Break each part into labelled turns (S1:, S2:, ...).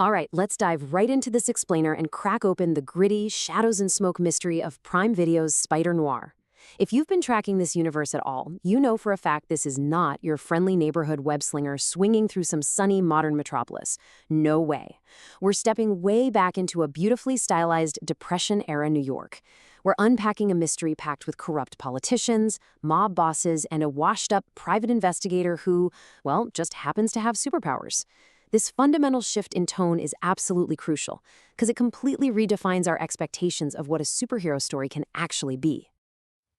S1: All right, let's dive right into this explainer and crack open the gritty, shadows and smoke mystery of Prime Video's Spider Noir. If you've been tracking this universe at all, you know for a fact this is not your friendly neighborhood web-slinger swinging through some sunny modern metropolis. No way. We're stepping way back into a beautifully stylized Depression-era New York. We're unpacking a mystery packed with corrupt politicians, mob bosses, and a washed-up private investigator who, well, just happens to have superpowers. This fundamental shift in tone is absolutely crucial, because it completely redefines our expectations of what a superhero story can actually be.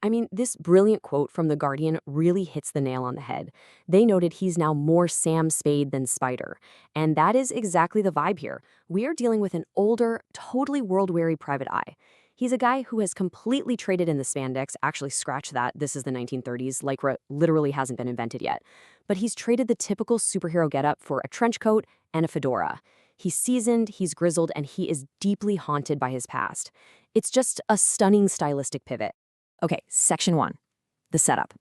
S1: I mean, this brilliant quote from The Guardian really hits the nail on the head. They noted he's now more Sam Spade than Spider. And that is exactly the vibe here. We are dealing with an older, totally world-weary private eye. He's a guy who has completely traded in the spandex, actually scratch that, this is the 1930s, Lycra literally hasn't been invented yet. But he's traded the typical superhero getup for a trench coat and a fedora. He's seasoned, he's grizzled, and he is deeply haunted by his past. It's just a stunning stylistic pivot. Okay, Section 1. The setup.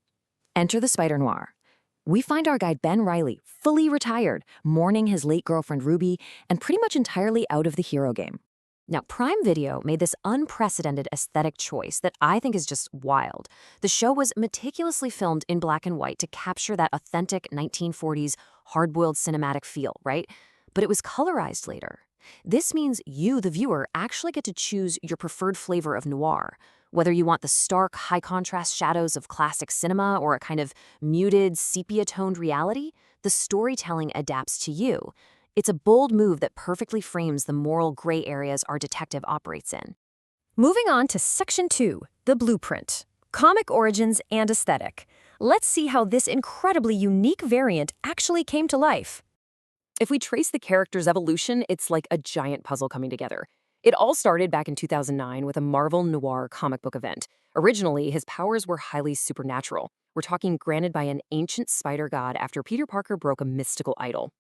S1: Enter the Spider Noir. We find our guy Ben Reilly, fully retired, mourning his late girlfriend Ruby, and pretty much entirely out of the hero game. Now, Prime Video made this unprecedented aesthetic choice that I think is just wild. The show was meticulously filmed in black and white to capture that authentic 1940s hard-boiled cinematic feel, right? But it was colorized later. This means you, the viewer, actually get to choose your preferred flavor of noir. Whether you want the stark, high-contrast shadows of classic cinema or a kind of muted, sepia-toned reality, the storytelling adapts to you. It's a bold move that perfectly frames the moral gray areas our detective operates in. Moving on to Section 2, the blueprint. Comic origins and aesthetic. Let's see how this incredibly unique variant actually came to life. If we trace the character's evolution, it's like a giant puzzle coming together. It all started back in 2009 with a Marvel Noir comic book event. Originally, his powers were highly supernatural. We're talking granted by an ancient spider god after Peter Parker broke a mystical idol.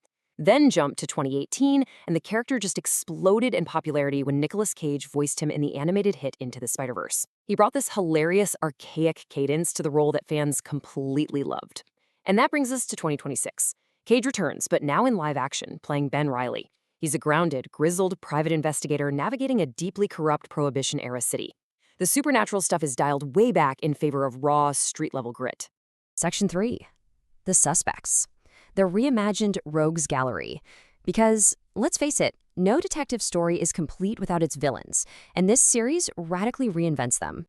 S1: Then jumped to 2018, and the character just exploded in popularity when Nicolas Cage voiced him in the animated hit Into the Spider-Verse. He brought this hilarious, archaic cadence to the role that fans completely loved. And that brings us to 2026. Cage returns, but now in live action, playing Ben Reilly. He's a grounded, grizzled private investigator navigating a deeply corrupt Prohibition-era city. The supernatural stuff is dialed way back in favor of raw, street-level grit. Section 3. The suspects. The reimagined rogues gallery. Because, let's face it, no detective story is complete without its villains, and this series radically reinvents them.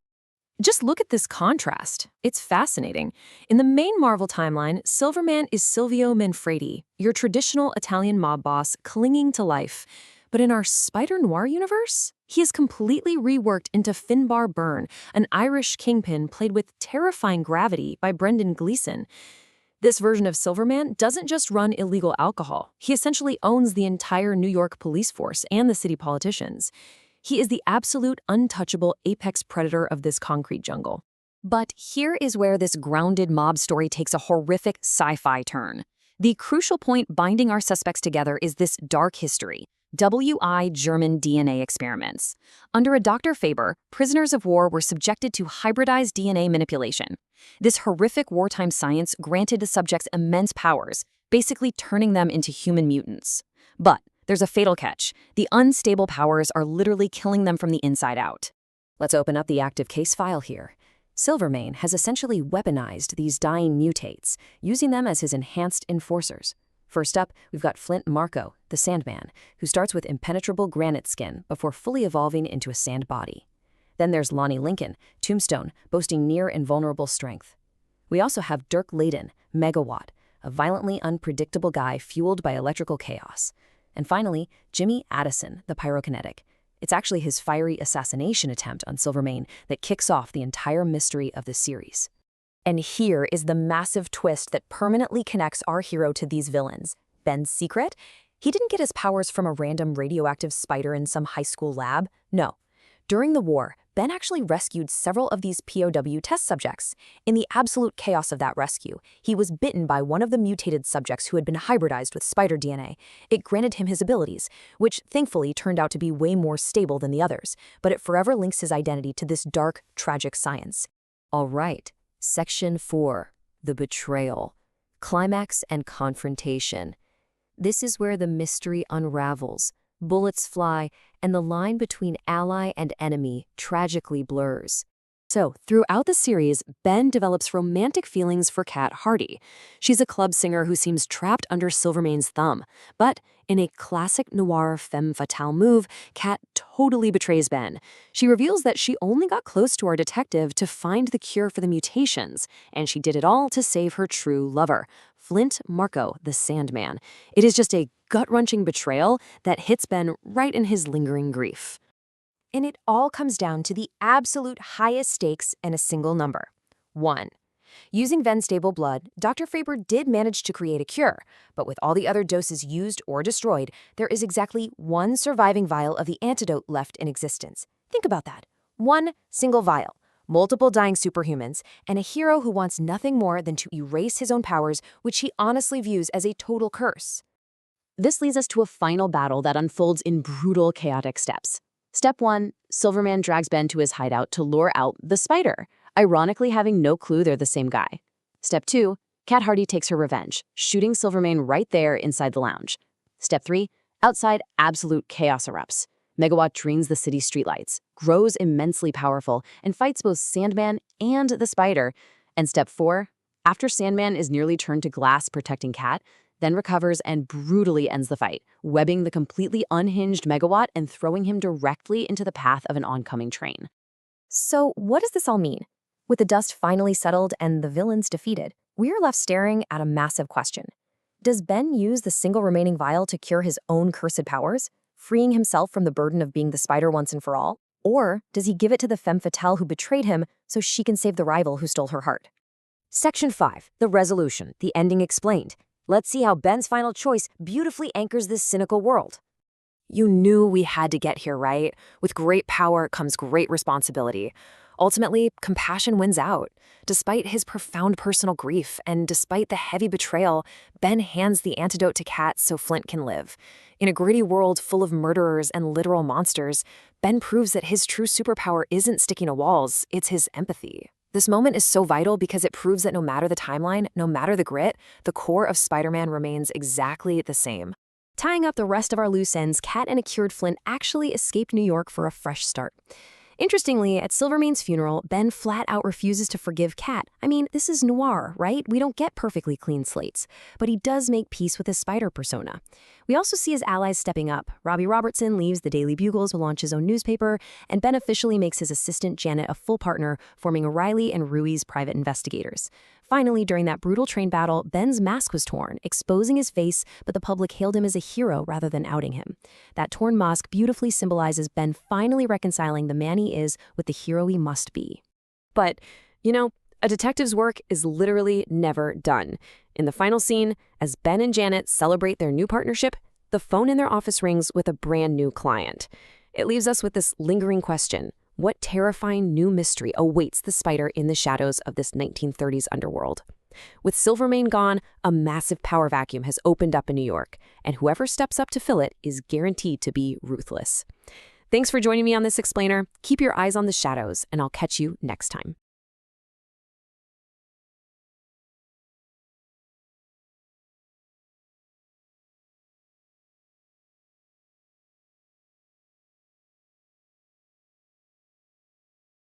S1: Just look at this contrast. It's fascinating. In the main Marvel timeline, Silverman is Silvio Manfredi, your traditional Italian mob boss clinging to life. But in our Spider Noir universe, he is completely reworked into Finbar Byrne, an Irish kingpin played with terrifying gravity by Brendan Gleeson. This version of Silverman doesn't just run illegal alcohol. He essentially owns the entire New York police force and the city politicians. He is the absolute untouchable apex predator of this concrete jungle. But here is where this grounded mob story takes a horrific sci-fi turn. The crucial point binding our suspects together is this dark history. WI German DNA experiments. Under a Dr. Faber, prisoners of war were subjected to hybridized DNA manipulation. This horrific wartime science granted the subjects immense powers, basically turning them into human mutants. But there's a fatal catch. The unstable powers are literally killing them from the inside out. Let's open up the active case file here. Silvermane has essentially weaponized these dying mutates, using them as his enhanced enforcers. First up, we've got Flint Marco, the Sandman, who starts with impenetrable granite skin before fully evolving into a sand body. Then there's Lonnie Lincoln, Tombstone, boasting near invulnerable strength. We also have Dirk Layden, Megawatt, a violently unpredictable guy fueled by electrical chaos. And finally, Jimmy Addison, the Pyrokinetic. It's actually his fiery assassination attempt on Silvermane that kicks off the entire mystery of the series. And here is the massive twist that permanently connects our hero to these villains. Ben's secret? He didn't get his powers from a random radioactive spider in some high school lab. No. During the war, Ben actually rescued several of these POW test subjects. In the absolute chaos of that rescue, he was bitten by one of the mutated subjects who had been hybridized with spider DNA. It granted him his abilities, which thankfully turned out to be way more stable than the others, but it forever links his identity to this dark, tragic science. All right. Section 4. The betrayal. Climax and confrontation. This is where the mystery unravels.
S2: bullets fly, and the line between ally and enemy tragically blurs.
S1: So, throughout the series, Ben develops romantic feelings for Kat Hardy. She's a club singer who seems trapped under Silvermane's thumb. But in a classic noir femme fatale move, Kat totally betrays Ben. She reveals that she only got close to our detective to find the cure for the mutations, and she did it all to save her true lover, Flint Marco, the Sandman. It is just a gut-wrenching betrayal that hits Ben right in his lingering grief.
S2: And it all comes down to the absolute highest stakes and a single number: 1. Using Ven's stable blood, Dr. Faber did manage to create a cure, but with all the other doses used or destroyed, there is exactly one surviving vial of the antidote left in existence. Think about that. One single vial, multiple dying superhumans, and a hero who wants nothing more than to erase his own powers, which he honestly views as a total curse.
S1: This leads us to a final battle that unfolds in brutal, chaotic steps. Step 1, Silverman drags Ben to his hideout to lure out the Spider, ironically having no clue they're the same guy. Step 2, Kat Hardy takes her revenge, shooting Silvermane right there inside the lounge. Step 3, outside, absolute chaos erupts. Megawatt drains the city's streetlights, grows immensely powerful, and fights both Sandman and the Spider. And Step 4, after Sandman is nearly turned to glass protecting Kat, then recovers and brutally ends the fight, webbing the completely unhinged Megawatt and throwing him directly into the path of an oncoming train.
S2: So what does this all mean? With the dust finally settled and the villains defeated, we are left staring at a massive question. Does Ben use the single remaining vial to cure his own cursed powers, freeing himself from the burden of being the Spider once and for all? Or does he give it to the femme fatale who betrayed him so she can save the rival who stole her heart? Section 5, the resolution, the ending explained. Let's see how Ben's final choice beautifully anchors this cynical world. You knew we had to get here, right? With great power comes great responsibility. Ultimately, compassion wins out. Despite his profound personal grief and despite the heavy betrayal, Ben hands the antidote to Kat so Flint can live. In a gritty world full of murderers and literal monsters, Ben proves that his true superpower isn't sticking to walls, it's his empathy. This moment is so vital because it proves that no matter the timeline, no matter the grit, the core of Spider-Man remains exactly the same. Tying up the rest of our loose ends, Kat and a cured Flint actually escaped New York for a fresh start. Interestingly, at Silvermane's funeral, Ben flat out refuses to forgive Kat. I mean, this is Noir, right? We don't get perfectly clean slates. But he does make peace with his Spider persona. We also see his allies stepping up. Robbie Robertson leaves the Daily Bugle to launch his own newspaper, and Ben officially makes his assistant Janet a full partner, forming O'Reilly and Rui's private investigators. Finally, during that brutal train battle, Ben's mask was torn, exposing his face, but the public hailed him as a hero rather than outing him. That torn mask beautifully symbolizes Ben finally reconciling the man he is with the hero he must be. But, a detective's work is literally never done. In the final scene, as Ben and Janet celebrate their new partnership, the phone in their office rings with a brand new client. It leaves us with this lingering question. What terrifying new mystery awaits the Spider in the shadows of this 1930s underworld? With Silvermane gone, a massive power vacuum has opened up in New York, and whoever steps up to fill it is guaranteed to be ruthless. Thanks for joining me on this explainer. Keep your eyes on the shadows, and I'll catch you next time.